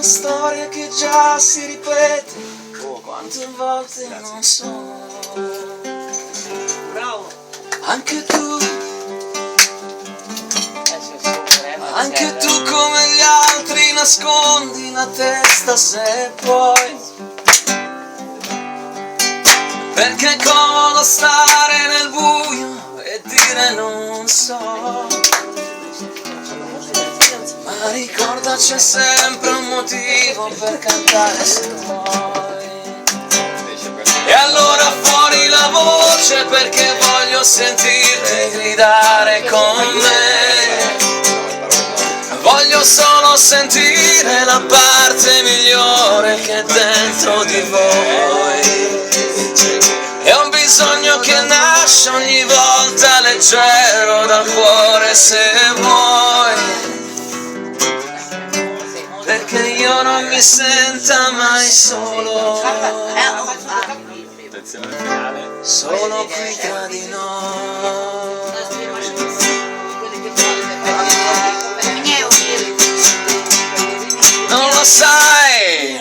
storia che già si ripete, quante volte non so. Bravo. Anche tu come gli altri nascondi la testa se puoi, perché è comodo stare nel buio e dire non so, ma ricorda c'è sempre un motivo per cantare se vuoi. E allora fuori la voce perché voglio sentirti gridare con me. Voglio solo sentire la parte migliore che è dentro di voi. È un bisogno che nasce ogni volta leggero dal cuore se vuoi, perché io non mi senta mai solo, solo qui tra di noi. Non lo sai,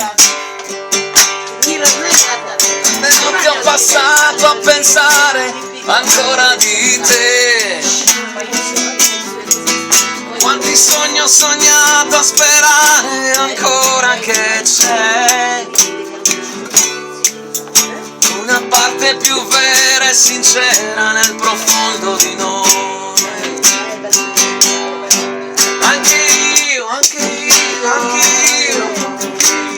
tempo che ho passato a pensare ancora di te. Quanti sogni ho sognato a sperare ancora che c'è una parte più vera e sincera nel profondo di noi. Anche io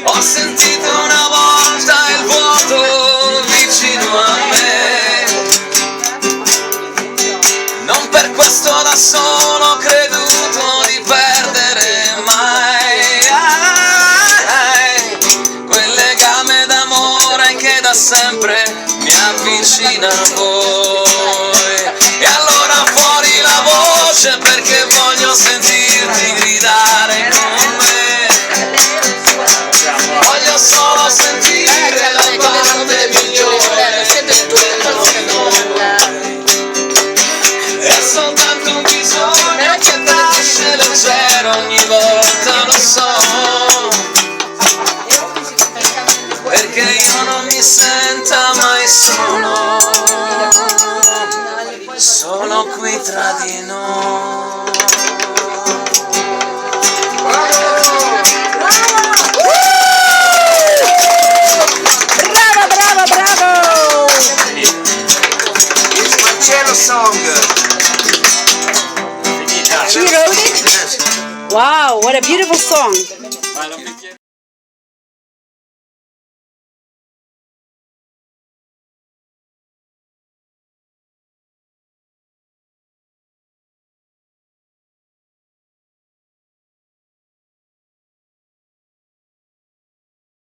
ho sentito una volta il vuoto vicino a me. Non per questo da solo ho creduto di perdere mai quel legame d'amore che da sempre mi avvicina a voi. E allora fuori la voce perché voglio sentirti gridare con me. Voglio solo sentire la parte migliore dentro di noi. È soltanto un bisogno che nasce leggero ogni volta, lo so, perché io non mi senta mai solo qui tra di noi. Song. She wrote it? Wow, what a beautiful song.